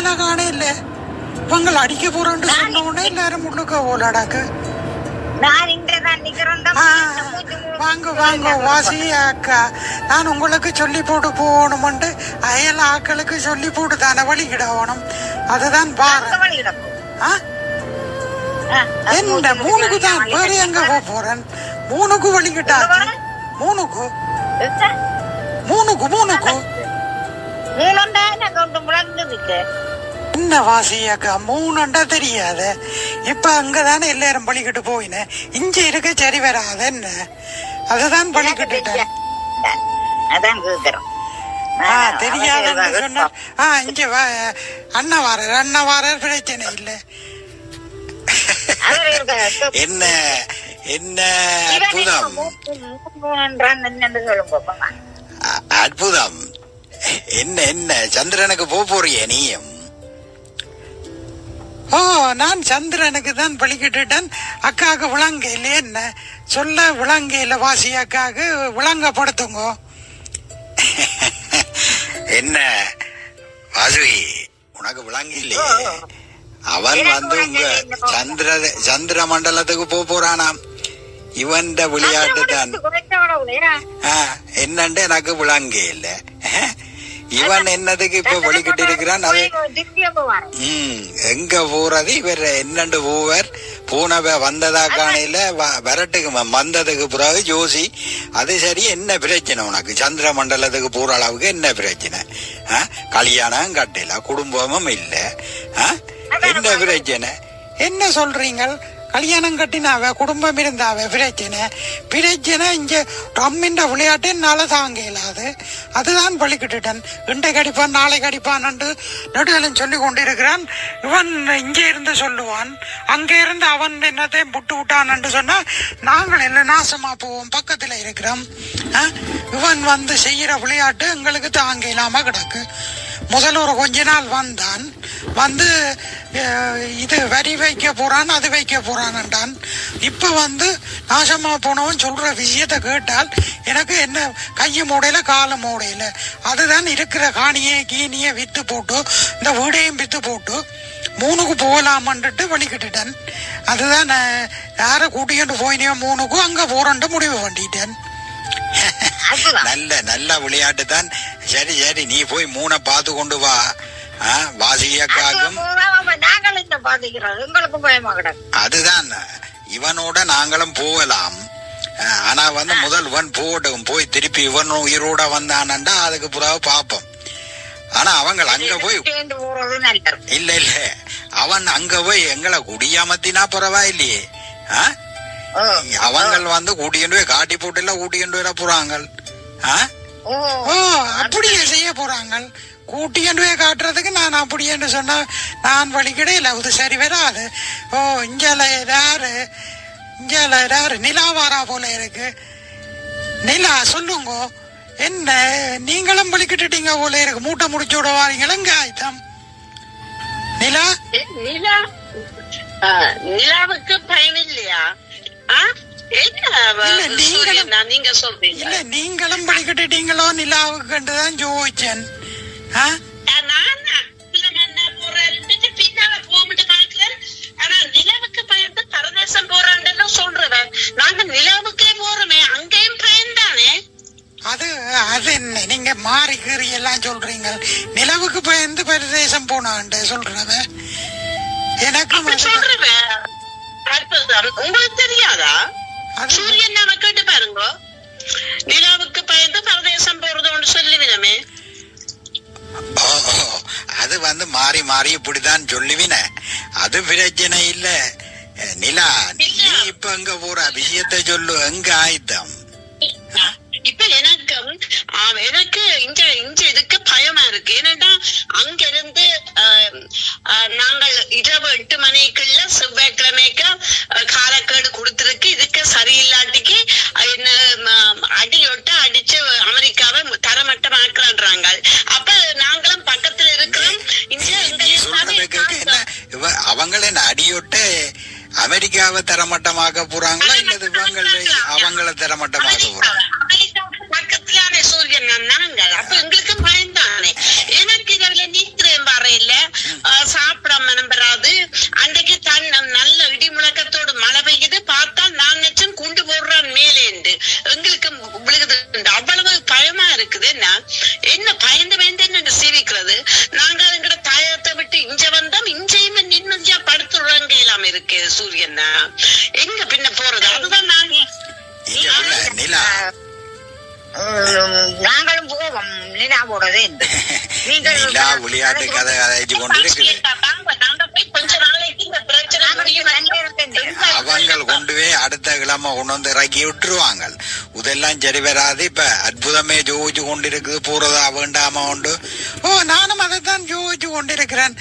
ஆயல காண இல்ல இவங்களை அடிக்க போறோன்னு சொன்ன உடனே எல்லாரும் முள்ளுக்க ஓலாடாக்கு. வாங்க வாங்க வாசி அக்கா, நான் உங்களுக்கு சொல்லி போட்டு போகணும்ட்டு அயல் ஆக்களுக்கு சொல்லி போட்டு தானே வழிகிடணும். அதுதான் பாரு. என்ன மூணுக்கு தான் வேற எங்க போறேன்? மூணுக்கு வழிகிட்டாச்சு. மூணுக்கு மூணுக்கு மூணுக்கு என்ன வாசியாக்கா மூணுண்டா தெரியாத. இப்ப அங்கதானே எல்லாரும் பழிக்கிட்டு போயினேன். இங்க இருக்க சரி வராத என்ன, அதுதான் பழிக்கிட்டுட்டேன். தெரியாதுன்னு சொன்ன இங்க அண்ணா வாரர் பிரச்சனை இல்ல. என்ன என்ன அற்புதம் அற்புதம். என்ன என்ன சந்திரனுக்கு போறிய நீயும்? ஓ, நான் சந்திரனுக்கு தான் பழிக்கிட்டுட்டேன். அக்காவுக்கு விளங்க இல்ல என்ன சொல்ல விளங்க இல்ல. வாசி அக்காவுக்கு விளங்கப்படுத்துங்க. என்ன வாசுவி உனக்கு விளங்க இல்லையே? அவன் வந்து உங்க சந்திர மண்டலத்துக்கு போறானாம். இவன் விளையாட்டு தான் என்னண்டு எனக்கு விளங்க இல்ல. இவன் என்னதுக்கு இப்ப வழிகிட்டு இருக்கிறான். அது எங்க போறது இவர் என்னண்டு போவர். போனவ வந்ததா காணையில வரட்டுக்கு வந்ததுக்கு பிறகு ஜோசி அது சரி. என்ன பிரச்சனை உனக்கு? சந்திர மண்டலத்துக்கு போற அளவுக்கு என்ன பிரச்சனை? கல்யாணம் கட்டல, குடும்பமும் இல்ல, என்ன பிரச்சனை? என்ன சொல்றீங்க? கல்யாணம் கட்டினாவ, குடும்பம் இருந்தாவ, பிரச்சனை இங்க ரம்மின்ற விளையாட்டு என்னால தாங்க இயலாது. அதுதான் பழிக்கிட்டுட்டன். இண்டை கடிப்பான் நாளை கடிப்பான் நடுவலும் சொல்லி கொண்டிருக்கிறான். இவன் இங்கே இருந்து சொல்லுவான், அங்கே இருந்து அவன் என்னத்தையும் புட்டு விட்டான் சொன்னா நாங்கள் என்ன நாசமா போவோம். பக்கத்துல இருக்கிறோம். இவன் வந்து செய்யற விளையாட்டு எங்களுக்கு தாங்க இல்லாம கிடக்கு. முதல்ல ஒரு கொஞ்ச நாள் வந்தான், வந்து இது வரி வைக்க போறான், அது வைக்க போறான்டான். இப்ப வந்து நாசமா போனவன் சொல்ற விஷயத்த கேட்டால் எனக்கு என்ன கையை மூடையில காலை மூடையில. அதுதான் இருக்கிற காணியை கீனிய வித்து போட்டு இந்த வீடையும் வித்து போட்டு மூணுக்கு போகலாமன்ட்டு வழிகிட்டுட்டேன். அதுதான் யார கூட்டிகிட்டு போயினியோ மூணுக்கும் அங்க போறன்ட்டு முடிவு பண்ணிட்டேன். நல்ல நல்ல விளையாட்டு தான். சரி சரி, நீ போய் மூணை பார்த்து கொண்டு வா. வாசியக்காகும் அதுதான் இவனோட நாங்களும் போகலாம். ஆனா வந்து முதல் இவன் போகட்டும், போய் திருப்பி இவன் உயிரோட வந்தானண்டா அதுக்கு பிறகு பாப்போம். ஆனா அவங்க அங்க போய் இல்ல இல்ல அவன் அங்க போய் எங்களை குடியாமத்தினா பரவாயில்லையே. அவங்க வந்து கூட்டிகிட்டு போய் காட்டி போட்டுல கூட்டிகிட்டு வர போறாங்க. அப்படியே செய்ய போறாங்க. கூட்டிகிட்டு போய் காட்டுறதுக்கு நான் அப்படியேன்னு சொன்னா நான் வழிகிடையில அது சரி வராது. ஓ, இங்கால யாரு நிலாவாரா போல இருக்கு. நிலா சொல்லுங்க, என்ன நீங்களும் வலிக்கிட்டுட்டீங்க போல இருக்கு. மூட்டை முடிச்சு விட வாரீங்களா? இங்க ஆயிட்டம் நிலா நிலாவுக்கு பயன் இல்லையா? நீங்க சொல்றீங்க இல்ல நீங்களும் படிக்கட்டீங்களோ நிலாவுக்குதான் ஜோதிச்சன். பின்னால போட்டு பாக்குறேன். ஆனா நிலாவுக்கு பயந்து பரதேசம் போறான்னு சொல்றேன். நாங்க நிலாவுக்கே போறோமே, அங்கேயும் பயன் தானே. அது என்ன நீங்க மாறி கீறி எல்லாம் சொல்றீங்க. நிலவுக்கு பயந்து பரதேசம் போனான்ட்டு சொல்றத எனக்கு சொல்றேன். உங்களுக்கு தெரியாதா? சூரியன் நம்ம கேட்டு பாருங்க. நிலாவுக்கு பயந்து பரதேசம் போறதோன்னு சொல்லுவினமே. அது வந்து மாறி மாறி இப்படிதான் சொல்லுவின. அது பிரச்சனை இல்ல. நிலா நீ இப்ப எங்க போற விஷயத்த சொல்லு. எங்க ஆயுத்தம்? இப்ப எனக்கு இங்க இதுக்கு பயமா இருக்கு. ஏன்னா அங்க இருந்து நாங்கள் இரவு 8 மணிக்குள்ள செவ்வாய்க்கிழமைக்கு காலக்கேடு கொடுத்திருக்கு. இதுக்கு சரியில்லாட்டிக்கு என்ன அடியொட்ட அடிச்சு அமெரிக்காவை தரமட்டமாக்குறாங்க. அப்ப நாங்களும் பக்கத்துல இருக்கிறோம். அவங்கள அடியொட்ட அமெரிக்காவை தரமட்டமாக்க போறாங்களா இல்லது அவங்கள தரமட்டமாக்க போறாங்க? பக்கத்துலானே சூரியன் நாங்கள். அப்ப எங்களுக்கு பயந்தானே. எனக்கு இதுல நீத்திரம் வர இல்ல. போடவே இல்லை. நீங்கள் நிலா விளையாட்டு கதை கதைச்சு கொண்டு இருக்குது. கொஞ்ச நாளைக்கு இந்த பிரச்சனை முடியும். அவங்க கொண்டு போய் அடுத்த கிழமை கொண்டு வந்து இறக்கி விட்டுருவாங்க. இதெல்லாம் சரி வராது. இப்ப அற்புதமே ஜோதிச்சு கொண்டிருக்குது. போறதா வேண்டாமா உண்டு. ஓ, நானும் அதைத்தான் யோசிச்சு கொண்டிருக்கிறேன்.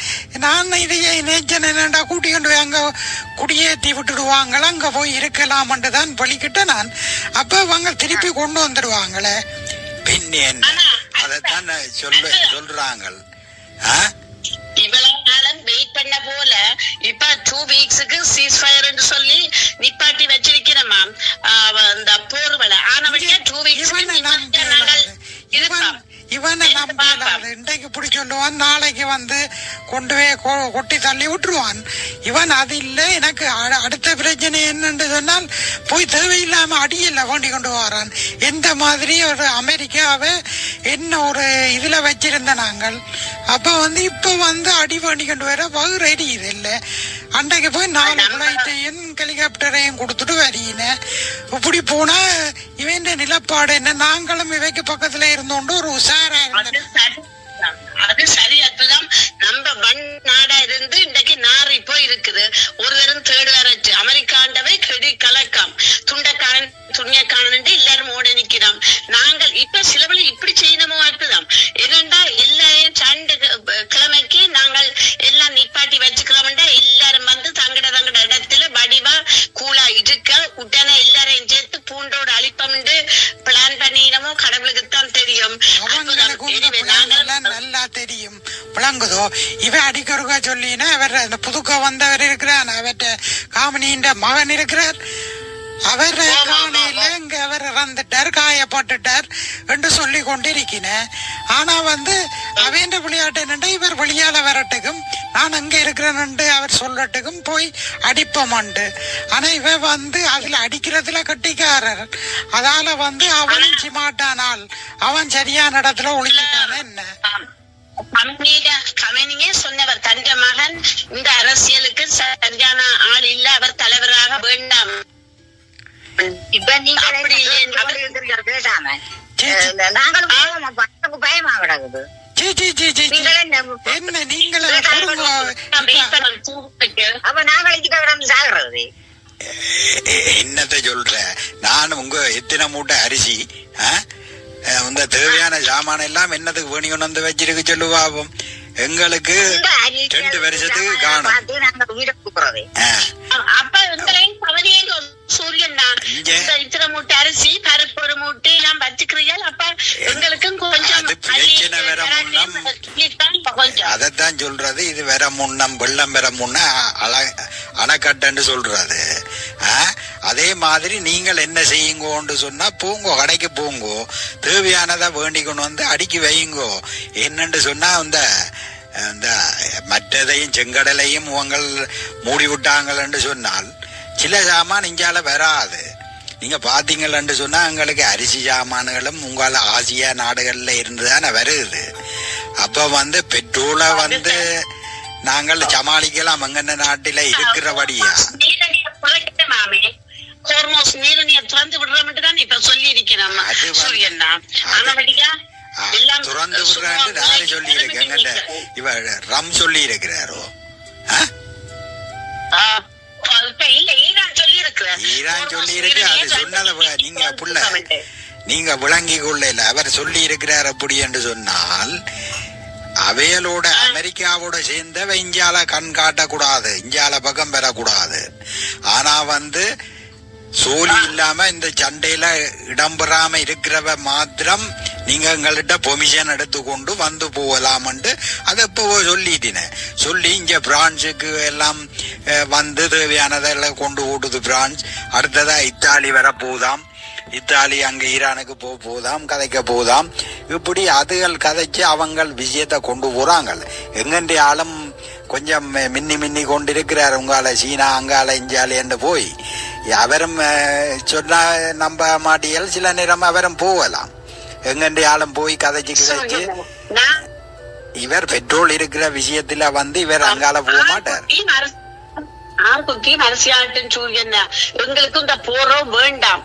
நான் இதையே நேச்சன் என்னடா கூட்டி கொண்டு போய் அங்க குடியேற்றி விட்டுடுவாங்களா, அங்க போய் இருக்கலாம்னு தான் பழிக்கிட்ட நான். அப்ப அவங்க திருப்பி கொண்டு வந்துடுவாங்களே. பின் என்ன அதைத்தான் சொல்றாங்க. இவ்வளவு நாளும் வெயிட் பண்ண போல இப்ப 2 வீக்ஸுக்கு சீஸ் ஃபயர் சொல்லி நிப்பாட்டி வச்சிருக்கிறோமா அந்த போர்வலை. ஆனவழியா 2 வீக்ஸ் நாங்கள் இவனை நம்பலாது. இன்றைக்கு இப்படி சொல்லுவான், நாளைக்கு வந்து கொண்டு போய் கொட்டி தள்ளி விட்டுருவான். இவன் அது இல்லை. எனக்கு அடுத்த பிரச்சனை என்னன்னு சொன்னால் போய் தேவையில்லாம அடியில் வேண்டி கொண்டு வரான். எந்த மாதிரி ஒரு அமெரிக்காவை என்ன ஒரு இதுல வச்சிருந்த நாங்கள். அப்ப வந்து இப்ப வந்து அடி வேண்டி கொண்டு வர வகுறு எரியுது இல்லை. அன்றைக்கு போய் 4 பிளைட்டையும் ஹெலிகாப்டரையும் கொடுத்துட்டு வரீன. இப்படி போனா இவன் நிலப்பாடு என்ன? நாங்களும் இவைக்கு பக்கத்துல இருந்தோண்டு ஒரு உஷாரா இருந்தோம். அது சரி. அதுதான் நம்ம மண் நாடா இருந்து இன்றைக்கு நாரி போய் இருக்குது. ஒருவரும் தேடு வரச்சு அமெரிக்காண்டவை கெடி கலக்கம் துண்டக்காரன் துணியக்காரன் எல்லாரும் ஓட நிக்கிறோம். நாங்கள் இப்ப சிலவழி இப்படி செய்யணுமோ அதுதான் என்னண்டா எல்லாரையும் சண்டு கிழமைக்கு நாங்கள் எல்லாம் நிப்பாட்டி வச்சுக்கிறோம்டா எல்லாரும் வந்து தங்கட இடத்துல வடிவா கூலா இருக்க உடனே எல்லாரையும் சேர்த்து பூண்டோடு அழிப்பம்ண்டு பிளான் பண்ணினமோ கடவுளுக்குத்தான் தெரியும். நல்லா தெரியும் விளங்குதோ. இவ அடிக்கருக்கா சொல்லினா அவர் அந்த புதுக்க வந்தவர் இருக்கிறார், அவர்கிட்ட காமினியின் மகன் இருக்கிறார். அவர் காணையில இங்க அவர் இறந்துட்டார், காயப்பட்டுட்டார் என்று சொல்லி கொண்டிருக்கிறேன். ஆனா வந்து அவன் விளையாட்டு என்னண்டா இவர் வெளியால வரட்டுக்கும் நான் அங்க இருக்கிறேன்னு அவர் சொல்லட்டுக்கும் போய் அடிப்போம்ண்டு. ஆனா இவ வந்து அதுல அடிக்கிறதுல கட்டிக்காரர். அதால வந்து அவன் சிமாட்டானால் அவன் சரியான இடத்துல ஒழிச்சுட்டான என்ன கமனியே சொன்னவர் தந்த மகன் இந்த அரசியலுக்கு சரியான ஆள் இல்ல, அவர் தலைவராக வேண்டாம். இப்ப நீங்க நாங்களும் பயமா கிடக்குது. என்ன நீங்களே அப்ப நாங்கள் சாகுறது என்னத்த சொல்ற? நான் உங்க எத்தனை மூட்டை அரிசி இந்த தேவையான சாமான எல்லாம் என்னத்துக்கு வேணிக்கொண்டு வந்து வச்சிருக்கு சொல்லுவாவும். எங்களுக்கு 2 வருஷத்துக்கு காணும். அப்ப எங்களையும் கவனியும் சூரியன் தான் இத்தனை மூட்டை அரிசி பருப்பு ஒரு மூட்டை எல்லாம் வச்சுக்கிறீர்கள். அப்ப எங்களுக்கும் கொஞ்சம் பிரச்சனை வர முன்னம் அதைத்தான் சொல்றது. இது வர முன்னம் வெள்ளம் வர முன்ன அணைக்கட்டுன்னு சொல்றது. அதே மாதிரி நீங்கள் என்ன செய்யுங்கோன்னு சொன்னா போங்கோ, கடைக்கு போங்கோ, தேவையானதை வேண்டிக்கொண்டு வந்து அடுக்கி வையுங்கோ. என்னன்னு சொன்னா இந்த மற்றதையும் செங்கடலையும் உங்கள் மூடி விட்டாங்கன்னு சொன்னால் சில சாமான் இங்கால வராது. நீங்க பாத்தீங்கன்னு சொன்னா எங்களுக்கு அரிசி சாமான்களும் உங்கள ஆசியா நாடுகள்ல இருந்துதானே வருது. அப்ப வந்து பெட்ரோலை வந்து நாங்கள் சமாளிக்கலாம் அங்கன்ன நாட்டில இருக்கிறபடியா. திறந்து விடுறோம் இப்ப சொல்லி இருக்கிறோம். துறந்து விடுறான்னு யாரு சொல்லி இருக்கேன்? இவர் ரம் சொல்லி இருக்கிறாரோ? ஈரான் சொல்லி இருக்கு. அது சொன்னத நீங்க புள்ள நீங்க விளங்கி கொள்ள. அவர் சொல்லி இருக்கிறார் அப்படி என்று சொன்னால் அவையலோட அமெரிக்காவோட சேர்ந்த இஞ்சால கண் காட்டக்கூடாது, இஞ்சால பக்கம் பெறக்கூடாது. ஆனா வந்து சோழி இல்லாம இந்த சண்டையில இடம்பெறாம இருக்கிறவ மாத்திரம் நீங்க எங்கள்கிட்ட பெர்மிஷன் எடுத்துக்கொண்டு வந்து போகலாம்ட்டு அதை இப்போ சொல்லிட்டேன். சொல்லி இங்க பிரான்ஸுக்கு எல்லாம் வந்து தேவையானதெல்லாம் கொண்டு ஓடுது பிரான்ஸ். அடுத்ததா இத்தாலி வர போதாம். இத்தாலி அங்க ஈரானுக்கு போதாம், கதைக்க போதாம். இப்படி அதுகள் கதைச்சு அவங்க விஷயத்தை கொண்டு போறாங்க. எங்கண்டி ஆளும் கொஞ்சம் மின்னி கொண்டிருக்கிறார். உங்கால சீனா அங்கால இஞ்சால என்று போய் அவரும் சொன்னா நம்ப மாட்டியல். சில நேரம் அவரும் போகலாம். எங்கண்டி ஆளும் போய் கதைச்சு இவர் பெட்ரோல் இருக்கிற விஷயத்துல வந்து இவர் அங்கால போக மாட்டார். எங்களுக்கும் இந்த போறோம் வேண்டாம்.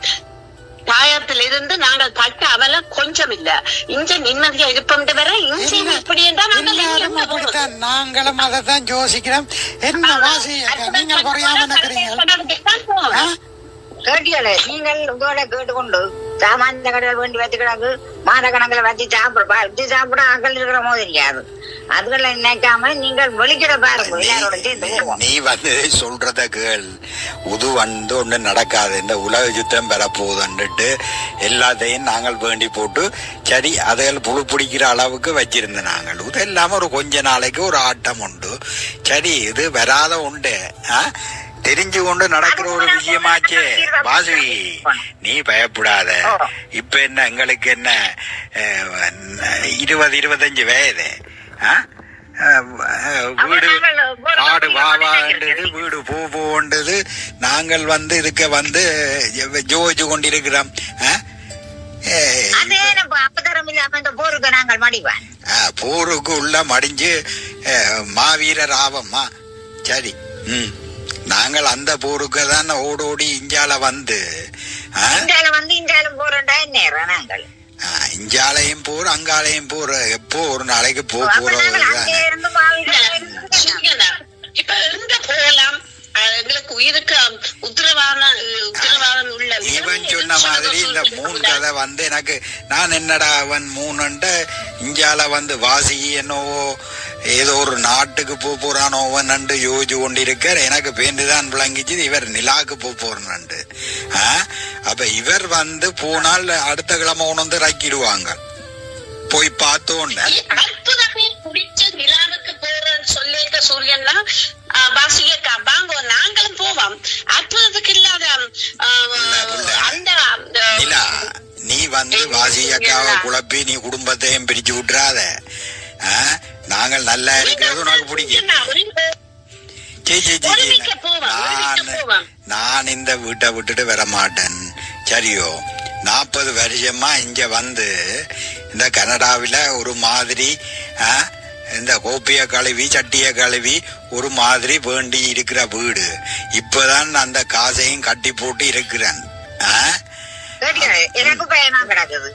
தாயத்தில் இருந்து நாங்கள் பட்ட அவல கொஞ்சம் இல்ல. இங்க நிம்மதியா இருப்போம் வர இங்க இப்படி என்றால் எல்லாரும் அப்படித்தான், நாங்களும் அதை தான் யோசிக்கிறோம். என்ன வாசி நீங்கள் குறையாம நினைக்கிறீங்க? கேட்டியலே நீங்கள் உங்களோட கேட்டுக்கொண்டு சாமானிய கடைகள் வேண்டி வச்சு கிடக்கு மாத கணக்கில் வச்சு சாப்பிட ஆக்கள் இருக்கிற போது இருக்காது. அதுகளை நினைக்காம நீங்கள் வெளிக்கிட பாருங்க எல்லாரோட சேர்ந்து போவோம். நீ வந்து சொல்றத கேள். உது வந்து ஒண்ணு நடக்காது, இந்த உலக யுத்தம் பெறப்போகுதுன்னுட்டு எல்லாத்தையும் நாங்கள் வேண்டி போட்டு சரி அதுகள் புழு பிடிக்கிற அளவுக்கு வச்சிருந்த நாங்கள். இது இல்லாம ஒரு கொஞ்ச நாளைக்கு ஒரு ஆட்டம் உண்டு. சரி இது வராத உண்டு, தெரிஞ்சு கொண்டு நடக்கிற ஒரு விஷயமாச்சே. வாசுகி நீ பயப்படாத. இப்ப என்ன எங்களுக்கு என்ன 20-25 வயது, வீடு காடு வாவாண்டது வீடு போன்றது. நாங்கள் வந்து இதுக்கு வந்து ஜோதிச்சு கொண்டிருக்கிறோம். போருக்கு உள்ள மடிஞ்சு மாவீரர் ஆவம்மா. சரி நாங்கள் அந்த போருக்கு தான் ஓடோடி இஞ்சால வந்து இஞ்சாலையும் போர் அங்காலையும் போர். எப்போ ஒரு நாளைக்கு போறோம். இப்ப எங்க போகலாம்? எங்களுக்கு உயிருக்கு உத்தரவாதம் உள்ள இவன் சொன்ன மாதிரி இந்த 3 கதை வந்து எனக்கு நான் என்னடா அவன் 3 இஞ்சால வந்து வாசி என்னவோ ஏதோ ஒரு நாட்டுக்கு போறானோவன் யோசிச்சு கொண்டிருக்கார். எனக்கு பேண்டுதான் விளங்கிச்சு இவர் நிலாக்கு போறேன்னு. அப்ப இவர் வந்து போனால் அடுத்த கிழமை உணர்ந்து ரக்கிடுவாங்க. போய் பார்த்தோம் நிலாவுக்கு போறேன்னு சொல்லியிருக்க சூரியன் தான் பாசியக்கா வாங்கோ நாங்களும் போவோம். அற்புதத்துக்கு இல்லாத அந்த நிலா நீ வந்து வாசியக்காவை குழப்பி நீ குடும்பத்தையும் பிரிச்சு விட்டுறாத. நாங்கள் நல்லா இருக்கிறது உனக்கு பிடிக்கும். நான் இந்த வீட்டை விட்டுட்டு வர மாட்டேன். சரியோ 40 வருஷமா இங்க வந்து இந்த கனடாவில ஒரு மாதிரி இந்த கோப்பைய கழுவி சட்டிய கழுவி ஒரு மாதிரி வேண்டி இருக்கிற வீடு. இப்பதான் அந்த காசையும் கட்டி போட்டு இருக்கிறேன். எனக்கு பயமா கிடக்குது.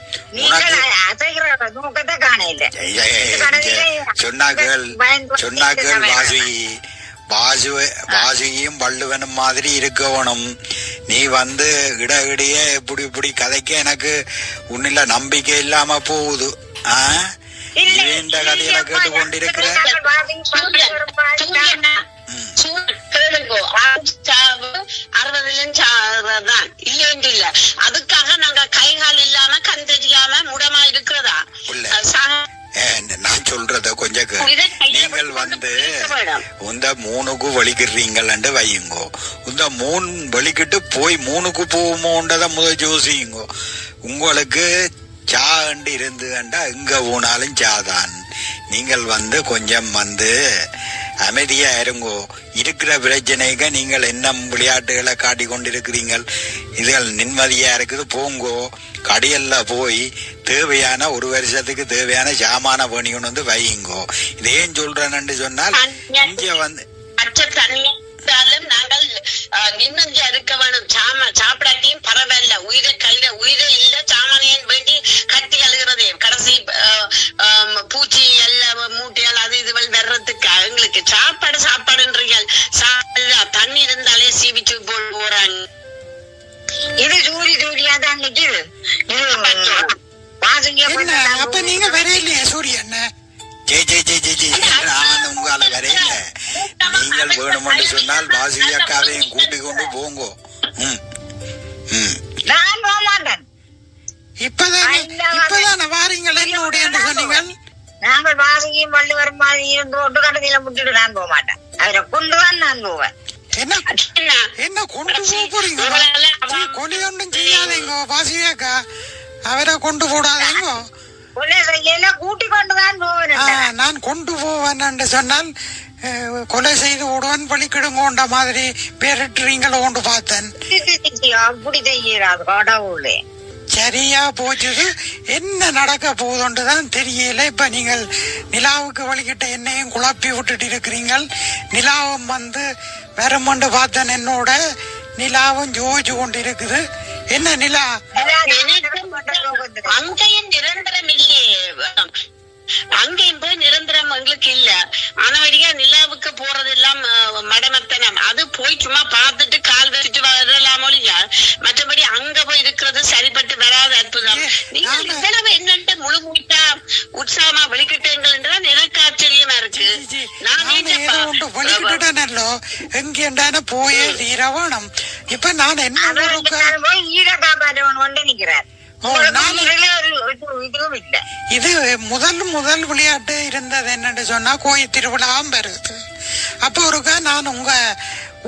சொன்னாக்கள் வாசுகியும் வள்ளுவனும் மாதிரி இருக்கவனும். நீ வந்து இடையே இப்படி கதைக்க எனக்கு உன்னில நம்பிக்கை இல்லாம போகுது. இந்த கதையில கேட்டு கொண்டிருக்கிற 60 இல்ல இல்ல. அதுக்காக நாங்க கைகால் இல்லாம கண் தெரியாம முடமா இருக்கிறதா? நான் சொல்றத கொஞ்சம் நீங்கள் வந்து இந்த 3க்கு வலிக்கிறீங்கன்னு வையுங்கோ. இந்த 3 வலிக்கிட்டு போய் 3க்கு போவோமோன்றத முதல் யோசிங்கோ. உங்களுக்கு சாண்டு இருந்துண்டா எங்க போனாலும் சாதான். நீங்கள் வந்து கொஞ்சம் வந்து அமைதியா இருங்கோ. இருக்கிற பிரச்சனைக்கு நீங்கள் என்ன விளையாட்டுகளை காட்டி கொண்டிருக்கிறீங்கள். இதுகள் நிம்மதியா இருக்குது. போங்கோ கடையல்ல போய் தேவையான 1 வருஷத்துக்கு தேவையான சாமான வேணிக்கொண்டு வந்து வையுங்கோ. இதேன் சொல்றேன்னு சொன்னால் இங்க வந்து நாங்கள் நிம்மதியா இருக்க வேணும். சாப்பிடாட்டியும் பரவாயில்ல. கையில உயிரை இல்ல சாமானியன் வேண்டி கட்டி அழுகிறதே. கடைசி பூச்சி எல்லாம் மூட்டையால் அது இதுவள் வர்றதுக்கு எங்களுக்கு சாப்பாடுன்றீங்க. தண்ணி இருந்தாலே சீவிச்சு போறாங்க. இது சூரியா தான் நிக்குது. அப்ப நீங்க வரையிலையே சூரியன்? நான் உங்களால வரையில. நீங்கள் வேணுமென்று சொன்னால் வாசியக்காவையும் கூட்டிக் கொண்டு போங்கோ. நான் போக மாட்டேன். இப்பதான வாரீங்கள் என்னுடைய சொன்னீங்க. நாங்கள் வாசியும் வள்ளி வரும் மாதிரி இருந்து ஒட்டு கட்டத்தில முட்டுட்டு நான் போக மாட்டேன். அவரை கொண்டுதான் நான் போவேன். என்ன கொண்டு போறீங்க? கொலை ஒன்றும் செய்யாதீங்க வாசியாக்கா. அவரை கொண்டு போடாதீங்க. கூட்டி கொண்டுதான் போவேன். நான் கொண்டு போவேன் சொன்னால் கொலை செய்து விடுவன் பழிக்கிடுங்கோண்ட மாதிரி பேரிட்டுறீங்களோ கொண்டு பார்த்தேன். அப்படி செய்யறாது கடவுளே. சரியா போச்சுது. என்ன நடக்க போகுதுன்னுதான் தெரியல. இப்ப நீங்கள் நிலாவுக்கு வழிகிட்ட என்னையும் குழப்பி விட்டுட்டு இருக்கிறீங்கள். நிலாவும் வந்து வரமண்டு பார்த்தேன். என்னோட நிலாவும் ஜோதிச்சு கொண்டு இருக்குது. என்ன நிலா அங்கேயும் நிரந்தரம் இல்லையே, அங்கேயும் போய் நிரந்தரம் எங்களுக்கு இல்ல. ஆனா வழியா நிலாவுக்கு போறதெல்லாம் மடமத்தனம். அது போய் சும்மா பார்த்துட்டு கால் வச்சுட்டு வரலாமோ இல்லையா, மற்றபடி அங்க போய் இருக்கிறது சரிப்பட்டு வராது. அற்புதம். நீங்க இவ்வளவு என்னன்ட்டு முழு மூட்டா உற்சாகமா வெளிக்கிட்டீங்கன்றதான் எனக்கு ஆச்சரியமா இருக்கு. வெளிக்கிட்டனோ எங்கேண்டான போயே தீரவானம். இப்ப நான் என்ன நிக்கிறார். இது முதல் விளையாட்டு இருந்தது என்னன்னு சொன்னா கோயில் திருவிழாவும் வருது. அப்ப ஒருக்கா நான் உங்க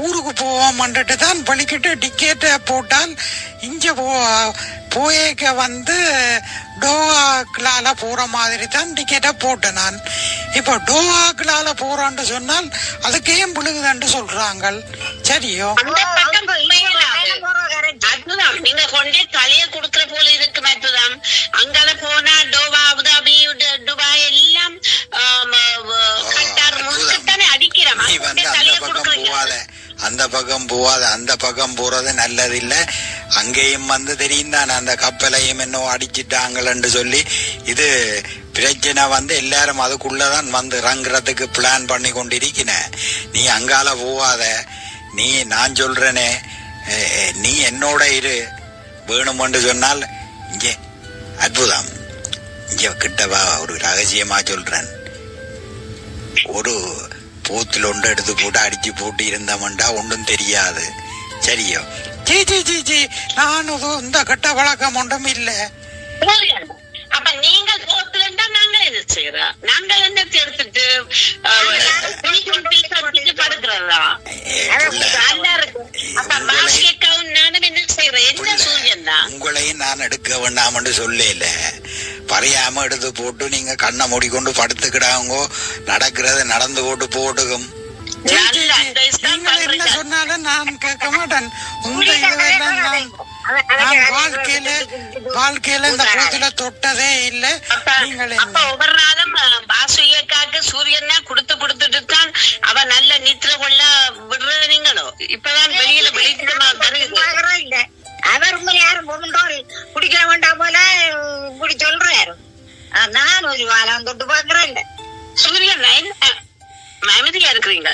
ஊருக்கு போவோம்ட்டு தான் பழிக்கிட்டு டிக்கெட்டை போட்டால் இங்க போயேக்க வந்து டோவாக்களால போற மாதிரி தான் டிக்கெட்டை போட்டேன் நான். இப்ப டோவாக்களால போறான்னு சொன்னால் அதுக்கே விழுகுதுன்னு சொல்றாங்க. சரியோ நீங்க கொண்டே தலைய குடுக்கற போல இருக்கு. மற்றதான் அங்கால போனா டோவா, அபுதாபி, துபாய் எல்லாம் கட்டார் முழுக்கத்தானே அடிக்கிறோம். அந்த பக்கம் போவாத, அந்த பக்கம் போறது நல்லது இல்ல. அங்கேயும் வந்து தெரியும் தானே அந்த கப்பலையும் இன்னும் அடிச்சிட்டாங்கன்னு சொல்லி. இது பிரச்சனை வந்து எல்லாரும் அதுக்குள்ளதான் வந்து இறங்குறதுக்கு பிளான் பண்ணி கொண்டிருக்கிறேன். நீ அங்கால போவாத, நீ நான் சொல்றேனே, நீ என்னோட இரு. வேணுமென்று சொன்னால் இங்கே அற்புதம், இங்க கிட்டவா ஒரு ரகசியமா சொல்றேன். ஒரு போத்துல ஒன்று எடுத்து போட்டு அடிச்சு போட்டு இருந்தவன்டா ஒன்றும் தெரியாது. சரியோ? ஜி ஜி ஜி ஜி நான் இந்த கட்ட வழக்கம் ஒன்றும் இல்ல. அப்ப நீங்க போட்டுலண்டா நாங்க என்ன செய்யறோம்? நாங்கள் என்ன எடுத்துட்டு படுக்கிறதா? நல்லா இருக்கு. அப்ப மாசியக்காவும் நானும் என்ன செய்யறேன்? என்ன சூரியன் தான் உங்களையும் நான் எடுக்க வேண்டாம்னு சொல்லல. பறையாம எடுத்து போட்டு நீங்க கண்ணை மூடிக்கொண்டு படுத்துக்கிடாங்கோ. நடக்கிறது நடந்து போட்டு போட்டுக்கும். என்ன சொன்னாலும் நான் கேட்க மாட்டேன். உங்க இதுவெல்லாம் நான் வாழ்க்கையில இந்த போத்துல தொட்டதே இல்லை. அப்ப ஒவ்வொரு நாளும் பாசுயக்காக்கு சூரியனா கொடுத்துட்டு தான் அவ நல்ல நித்திர கொள்ள விடுற. நீங்களோ இப்பதான் வெளியில வெளிக்கிடமா தருது. அவர் யாரும் குடிக்க வேண்டாம் போல இப்படி சொல்றாரு. நான் ஒரு வாரம் தொட்டு பாக்குறேன். சூரியன் அமைதியா இருக்கிறீங்க.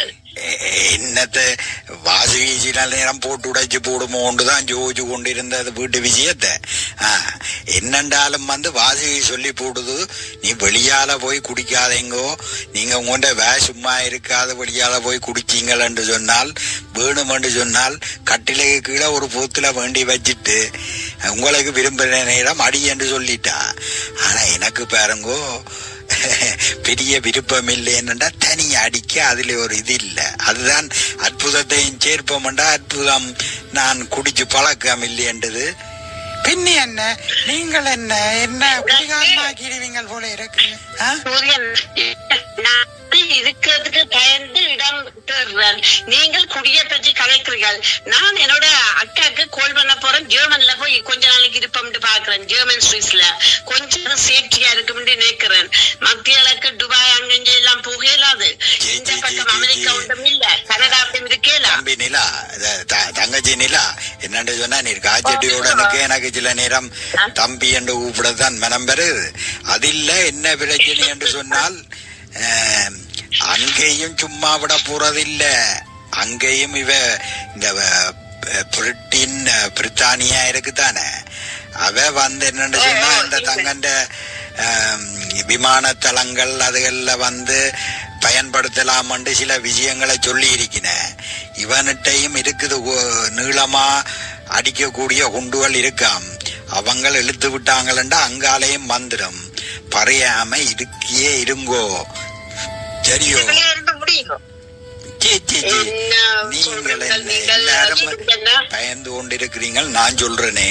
என்னத்தை வாசு வீசினால் நேரம் போட்டு உடைச்சு போடுமோன்றுதான் ஜோதிச்சு கொண்டிருந்தது வீட்டு விஷயத்தை. என்னண்டாலும் வந்து வாசி சொல்லி போடுது, நீ வெளியால போய் குடிக்காதீங்கோ, நீங்க உங்கள்கிட்ட சும்மா இருக்காத வெளியால போய் குடிச்சீங்களன்னு சொன்னால், வேணுமென்று சொன்னால் கட்டிலுக்கு கீழே ஒரு பூத்துல வேண்டி வச்சுட்டு உங்களுக்கு விரும்புகிற நேரம் அடி என்று சொல்லிட்டா. ஆனா எனக்கு பாருங்கோ பெரிய விருப்பம் இல்லைன்னா தனி அடிக்க அதுல ஒரு இது இல்லை. அதுதான் அற்புதத்தையும் சேர்ப்போம்டா. அற்புதம் நான் குடிச்சு பழக்கம் இல்லையன்றது. பின்னி என்ன நீங்கள் என்ன என்ன குடிகாரனாக்கிடுவீங்க போல இருக்கு. இருக்கிறதுக்கு பயந்து இடம் தேடுறேன். நீங்கள் குடிய பற்றி கலைக்கிறீர்கள். நான் என்னோட அக்காக்கு கோல் பண்ண போறேன். ஜெர்மன்ல போய் கொஞ்ச நாளைக்கு இருப்போம்னு பாக்குறேன். ஜெர்மன் சுவிஸ்ல கொஞ்சம் சேஃப்டியா இருக்கும்னு நினைக்கிறேன். மத்தியாளுக்கு துபாய் அங்கங்க எல்லாம் போகலாது. இந்த பக்கம் அமெரிக்கா ஒன்றும் இல்ல, கனடா அப்படி இருக்கேலா. தம்பி நிலா, தங்கச்சி நிலா, என்னன்னு சொன்னா நீ காய்ச்சடியோட நிக்க எனக்கு சில நேரம் தம்பி என்று கூப்பிடத்தான் மனம் பெறுது. அது இல்ல என்ன பிரச்சனை என்று சொன்னால், அங்கேயும் சும்மா விட போறதில்ல. அங்கேயும் இவ இந்த பிரித்தானியா இருக்குதானே, அவ வந்து என்னன்னு சொன்னா இந்த தங்கண்ட விமான தளங்கள் அதுகள்ல வந்து பயன்படுத்தலாம் என்று சில விஷயங்களை சொல்லி இருக்கிறேன். இவன்கிட்டையும் இருக்குது நீளமா அடிக்கக்கூடிய குண்டுகள் இருக்காம். அவங்க இழுத்து விட்டாங்களா அங்காலையும் வந்துடும். பறையாம இருக்கியே இருங்கோ. சரியோ? நீங்கள் எல்லாரும் பயந்து கொண்டிருக்கிறீங்க. நான் சொல்றேனே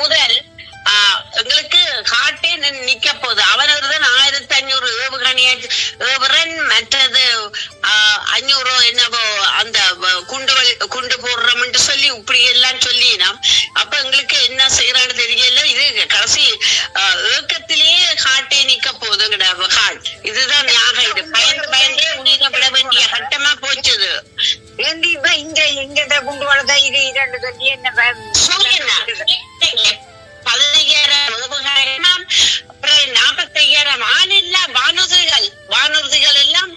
முதல் எங்களுக்கு காட்டே நிக்க போகுது. அவனதான் 1500 ஏவுகணை மற்றது 500 என்னவோ அந்த குண்டு போடுறோம்னு சொல்லி இப்படி எல்லாம் சொல்லினோம். அப்ப எங்களுக்கு என்ன செய்யறான்னு தெரியல. இது கடைசி ஏக்கத்திலேயே காட்டே நிக்க போகுதுங்கடா. இதுதான் ஞாபகம். இது பயந்து பயந்தே உயிரை விட வேண்டிய கட்டமா போச்சுது. வேண்டி இப்ப இங்க குண்டு வளர்த்தா இது 2 சொல்லி என்ன 15,000 45,000 ஆளில்லா வானூர்திகள் எல்லாம்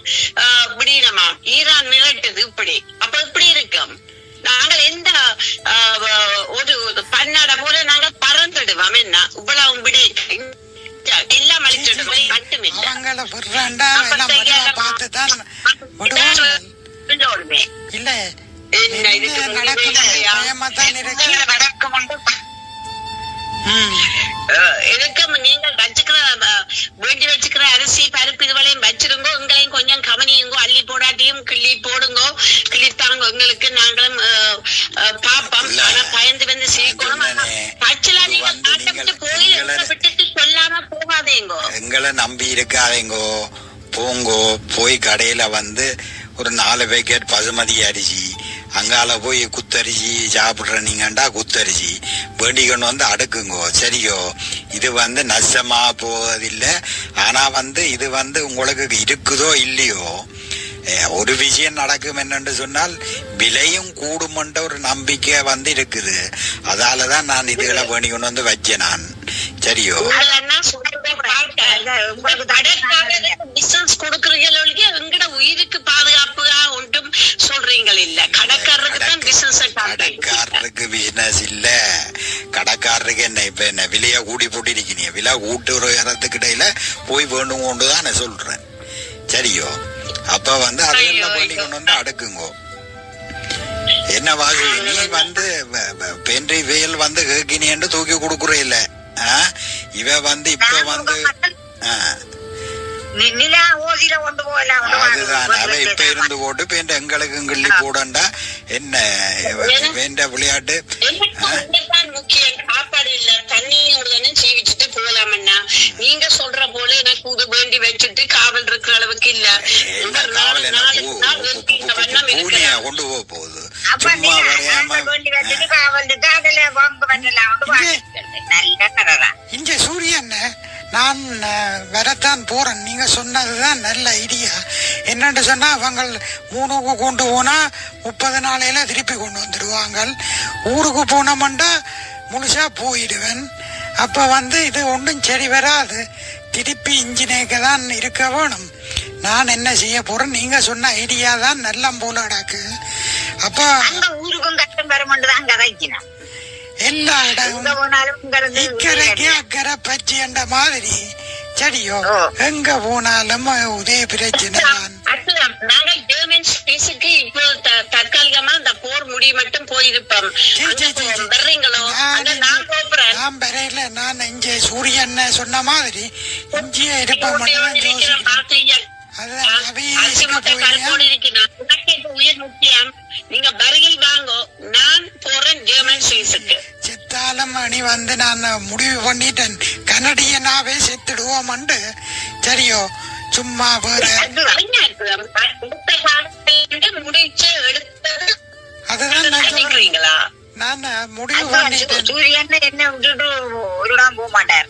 விடீனமா ஈரான் மிரட்டுது இப்படி. அப்ப இப்படி இருக்கும். நாங்கள் எந்த ஒரு பன்னாட போல நாங்க பறந்துடுவோம். என்ன இவ்வளவு விட எல்லாம் அழிச்சிடுவோம். மட்டுமில்லை இல்ல எதுக்கும் நீங்கள் வச்சுக்கிற வேண்டி வச்சுக்கிற அரிசி பருப்பு இதுவளையும் வச்சிருங்கோ. எங்களையும் கொஞ்சம் கவனியுங்கோ. அள்ளி போடாட்டியும் கிள்ளி போடுங்கோ, கிள்ளித்தாங்க. எங்களுக்கு நாங்களும் பாப்போம். ஆனா பயந்து வந்து சிரிக்கணும். பச்சலா நீங்க நாட்டை விட்டு போய் விட்டுட்டு சொல்லாம போகாதேங்கோ. எங்களை நம்பி இருக்காதேங்கோ. போங்கோ. போய் கடையில வந்து ஒரு 4 பேக்கெட் பசுமதி அரிசி, அங்கால போய் குத்தரிசி சாப்பிடுற நீங்கண்டா குத்தரிசி வேண்டிக்கொண்டு வந்து அடுக்குங்கோ. சரியோ? இது வந்து நஷ்டமா போவதில்லை. ஆனா வந்து இது வந்து உங்களுக்கு இருக்குதோ இல்லையோ, ஒரு விஷயம் நடக்கும் என்னன்னு சொன்னால் விலையும் கூடுமென்ற ஒரு நம்பிக்கை வந்து இருக்குது. அதாலதான் நான் இதுகளை வேண்டிக்கொண்டு வந்து வச்சேன் நான். சரியோ? எங்கட உயிருக்கு பாதுகாப்புగా ஒன்றும் சொல்றீங்கள் இல்ல. கடைக்காரருக்கு தான் பிசினஸ். கடைக்காரருக்கு பிசினஸ் இல்ல. கடைக்காரருக்கு என்ன இப்ப என்ன விலையா கூடி போட்டு இருக்கீங்க. விலை கூட்டுற இடத்துக்கு இடையில போய் வேண்டும் கொண்டுதான் நான் சொல்றேன். சரியோ? அப்ப வந்து அதெல்லாம் பண்ணி கொண்டு வந்து அடுக்குங்கோ. என்ன வாசி நீ வந்து பென்றி வேல் வந்து கேக்கினின்னு தூக்கி கொடுக்குற இல்ல. இவ வந்து இப்ப வந்து அதுதான் அவ இப்ப இருந்து போட்டு பேண்ட எங்களுக்கு கிள்ளி போடண்டா என்ன வேண்ட விளையாட்டு. முக்கியம் சாப்பாடு இல்ல, தண்ணி சீவிச்சுட்டு போலாமண்ணா. நீங்க சொல்ற போல எனக்கு இது வேண்டி வச்சுட்டு காவல் இருக்கிற அளவுக்கு இல்ல. பூனியா கொண்டு போக போகுது. சும்மா வரையாம இங்க சூரியன் நான் வரத்தான் போறேன். நீங்க சொன்னதுதான் நல்ல ஐடியா. என்னன்னு சொன்னா அவங்க 3க்கு கொண்டு போனா 30 நாளையில திருப்பி கொண்டு வந்துடுவாங்க. ஊருக்கு போனோம்னா முழுசா போயிடுவேன். அப்ப வந்து இது ஒன்றும் சரி வராது. திருப்பி இன்ஜினேக்கு தான் இருக்க வேணும். நான் என்ன செய்ய போறேன்? நீங்க சொன்ன ஐடியா தான் நல்ல போல அடாக்கு. அப்ப ஊருக்கும் கஷ்டம் வருமானு கதைக்கினா எல்லா இடமும் இக்கரைக்கு அக்கறை பச்சை என்ற மாதிரி. சரியோ? எங்க போனாலும் உதய பிரச்சனை தான். நாங்கள் ஜெர்மன் ஸ்பேஸுக்கு இப்போ தற்காலிகமா அந்த போர் முடி மட்டும் போயிருப்போம். நான் வரையில நான் இங்கே சூரியன் சொன்ன மாதிரி இங்கே இருப்பேன். உயிர் முக்கியம். நீங்க வருகில் வாங்கோ. நான் போறேன் ஜெர்மன் ஸ்பேஸுக்கு. செத்தாலும் அணி வந்து நான் முடிவு பண்ணிட்டேன். கனடியனாவே செத்துடுவோம். சரியோ? சும்மா வேற முடிச்சு எடுத்தது அதுதான் நான் முடிவு பண்ணிட்டேன். சூரியன் என்ன விட்டுட்டு ஒரு இடம் போக மாட்டார்.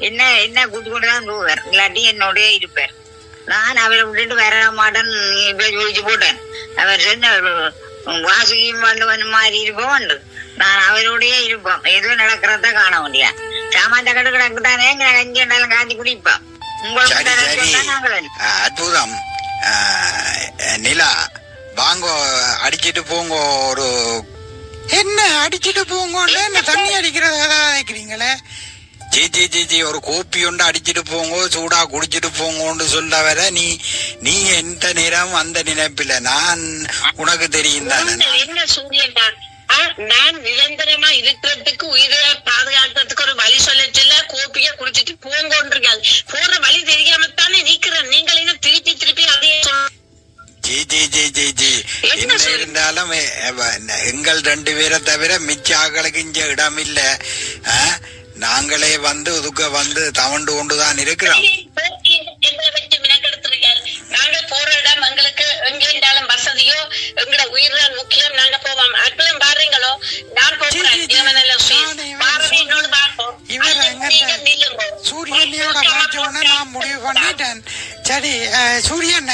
என்ன கூட்டு கொண்டுதான் போவார். இல்லாட்டி என்னோடய இருப்பார். நான் அவரை விட்டுட்டு வர மாட்டேன் சொல்லிச்சு போட்டேன். அவர் சொன்ன வாசுகியும் வள்ளுவன் மாதிரி இருப்போம். நான் அவரோடய இருப்போம். எதுவும் நடக்கிறத காண முடியா. சாமான் கடை கிடக்கு தானே கஞ்சி இருந்தாலும் காஞ்சி குடிப்போம். அற்புதம். நிலா வாங்கோ, அடிச்சிட்டு போங்கோ. ஒரு என்ன அடிச்சிட்டு போங்கன்னு என்ன தண்ணி அடிக்கிறதா நினைக்கிறீங்களே? ஜி ஒரு கோப்பி ஒன்று அடிச்சிட்டு போங்கோ, சூடா குடிச்சிட்டு போங்கன்னு சொல்ல வர நீ எந்த நேரம் அந்த நினைப்பில்ல. நான் உனக்கு தெரியும் தானே. என்ன சூரியன் நான் நிரந்தரமா இருக்கிறதுக்கு உயிரை பாதுகாக்கிறதுக்கு ஒரு வழி சொல்ல கோப்பிய குடிச்சிட்டு போங்கோன்றீர்கள். போற வழி தெரியாமத்தானே நீக்கிறேன். நீங்கள் என்ன திருப்பி அதே என்ன இருந்தாலும் எங்கள் 2 பேரை தவிர மிச்ச ஆக்களுக்கு இங்க இடம் இல்ல. நாங்களே வந்து ஒதுக்க வந்து தவண்டு கொண்டுதான் இருக்கிறோம். நாங்க போற இடம் எங்களுக்கு எங்க இருந்தாலும் வசதியோ எங்கட உயிர் தான் முக்கியம். நாங்க போவோம். அற்புதம் பாருங்களோ. நான் போறேன். சூரியனையோட வாய்ச்சோன்னு நான் முடிவு பண்ணிட்டேன். சரி சூரியன்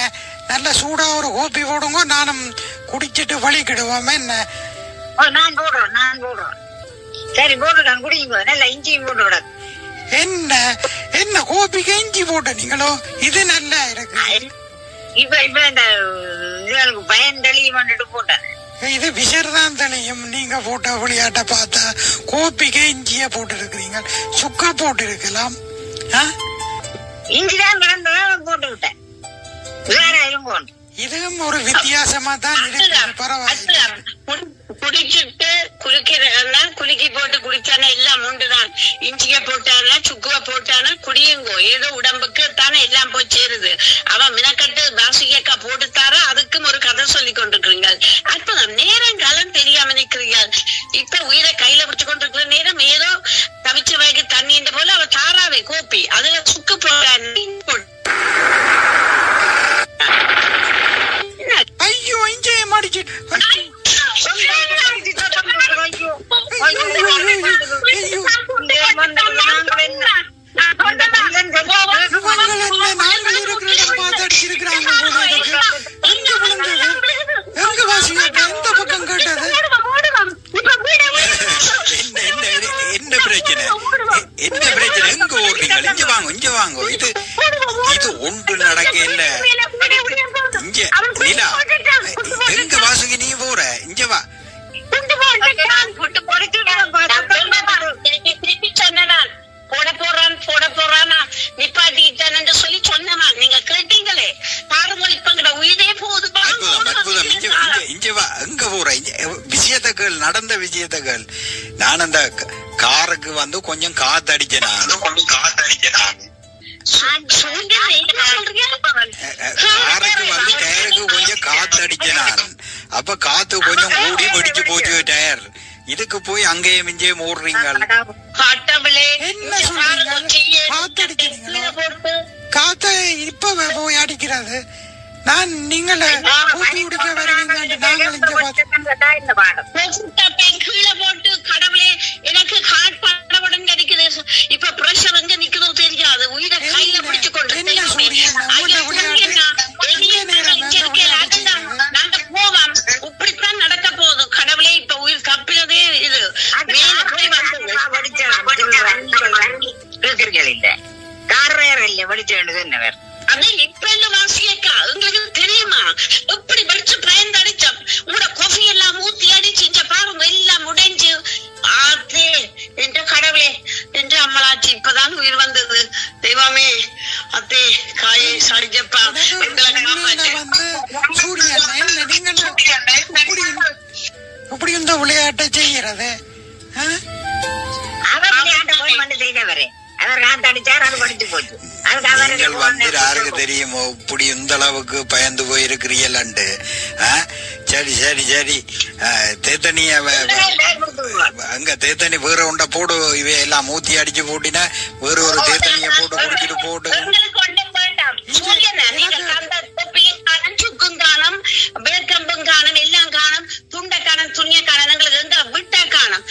நல்ல சூடா ஒரு கோப்பி போடுங்க. நானும் குடிச்சிட்டு வலிக்கிடுவோம் என்ன. நான் போடுறேன். சரி போட்டுட்டான், குடிங்க. நல்லா இஞ்சியும் போட்டு விட. என்ன கோபிக்கு இஞ்சி போட்ட நீங்களோ? இது நல்லா இருக்கு. இப்ப இந்த இதுகளுக்கு பயன் தெளியும் வந்துட்டு போட்டேன். இது விஷர்தான் தெளியும். நீங்க போட்ட விளையாட்ட பார்த்தா கோபிக்கு இஞ்சிய போட்டு இருக்கிறீங்க. சுக்கா போட்டு இருக்கலாம். இஞ்சிதான் கிடந்ததான் போட்டு விட்டேன். வேற எதுவும் போட்டு. இதுவும் ஒரு வித்தியாசமா தான் இருக்கு. பரவாயில்ல. குடிச்சிட்டு குலுக்கி போட்டு குடிச்சானே எல்லாம் உண்டுதான். இஞ்சிய போட்டானா சுக்குவ போட்டானா குடியுங்கோ. ஏதோ உடம்புக்கு தானே எல்லாம் போய் சேருது. அவன் மினக்கட்டு பாசிகா போட்டுத்தாரா, அதுக்கும் ஒரு கதை சொல்லி கொண்டிருக்கிறீங்க. அற்புதம். நேரம் காலம் தெரியாம நிக்கிறீர்கள். இப்ப உயிரை கையில பிடிச்சு கொண்டிருக்கிற நேரம் ஏதோ தவிச்ச வயக்கு தண்ணி போல அவ தாராவே கோப்பி அதுல சுக்கு போட்ட. ஐயோ இஞ்சிய மாடிச்சிட்டு என்ன பிரச்சனை? எங்க ஓடுறீங்க? இங்க வாங்க. இது ஒன்று நடக்க இல்ல. நிலா எங்க வாசுகி நீ போற? இங்க வா. நிப்பாட்டிட்டான்னு சொல்லி சொன்னா நீங்க கேட்டீங்களே. பாருங்கள் இப்ப உயிரே போகுது. அற்புதம். இங்க வா. எங்க போற? விஷயத்தகள் நடந்த விஷயத்தகள். நான் அந்த காருக்கு வந்து கொஞ்சம் காத்தடிச்சேன். காருக்கு வந்து டயருக்கு கொஞ்சம் காத்தடிச்சேன். அப்ப காத்து கொஞ்சம் கூடி வெடிச்சு போச்சு டயர். இதுக்கு போய் அங்கேயும் இங்கேயும் ஓடுறீங்க. என்ன சொல்றீங்க? காத்த இப்ப போய் அடிக்கிறது. நான் நீங்கள ஊட்டி குடிக்க வருவீங்க. நாங்கள் இங்க கீழே போட்டு கடவுளே எனக்கு ஹார்ட் படபடன் கிடைக்குது. இப்ப பிரஷர் எங்க நிக்குதோ தெரியாது. உயிரை கையில பிடிச்சு கொண்டு நாங்க போவோம். இப்படித்தான் நடக்க போகுது. கடவுளே இப்ப உயிர் தப்பினதே இது. மேல போய் கார் வேற இல்ல வெடிச்ச வேண்டியது என்ன வேற. அது இப்ப என்ன வாசியக்கா உங்களுக்கு தெரியுமா? எப்படி வெடிச்சு பயந்து அடிச்சோம். உங்களோட கொஃபி எல்லாம் ஊத்தி அடிச்சு இங்க பாருங்க எல்லாம் உடைஞ்சு. ஆத்தே என்ற கடவுளே என்று அம்மளாச்சி இப்பதான் உயிர் வந்தது. தெய்வமே அத்தே காயை சாடிச்சப்பா இப்படி இந்த விளையாட்டை செய்யறது. அவர் விளையாட்டை போய் வந்து செய்தவரே. அவர் காத்தடிச்சார், அது படிச்சு போச்சு. நீங்கள் வந்து யாருக்கு தெரியுமோ இப்படி இந்த அளவுக்கு பயந்து போயிருக்கிறீங்களாண்டு. சரி தேத்தனிய அங்க தேத்தனி வேற ஒண்ட போடு. இவையெல்லாம் மூத்தி அடிச்சு போட்டினா வேற ஒரு தேத்தனிய போட்டு குடிச்சிட்டு போட்டு. சுக்கும் காணும், வேர்க்கம்பும் காணும், எல்லாம் காணும், துண்ட காணும், துணிய காணும், எங்களுக்கு எங்க விட்ட காணும்.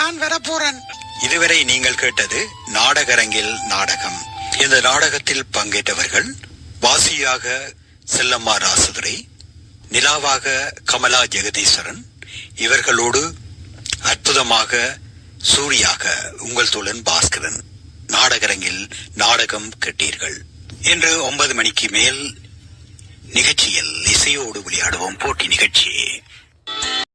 நான் வர போறேன். இதுவரை நீங்கள் கேட்டது நாடகரங்கில் நாடகம். இந்த நாடகத்தில் பங்கேற்றவர்கள் வாசியாக செல்லம்மா ராசுதுரை, நிலாவாக கமலா ஜெகதீஸ்வரன், இவர்களோடு அற்புதமாக சூரியாக உங்கள் தோழன் பாஸ்கரன். நாடகரங்கில் நாடகம் கேட்டீர்கள். இன்று 9 மணிக்கு மேல் நிகழ்ச்சியில் இசையோடு விளையாடுவோம் போட்டி நிகழ்ச்சி.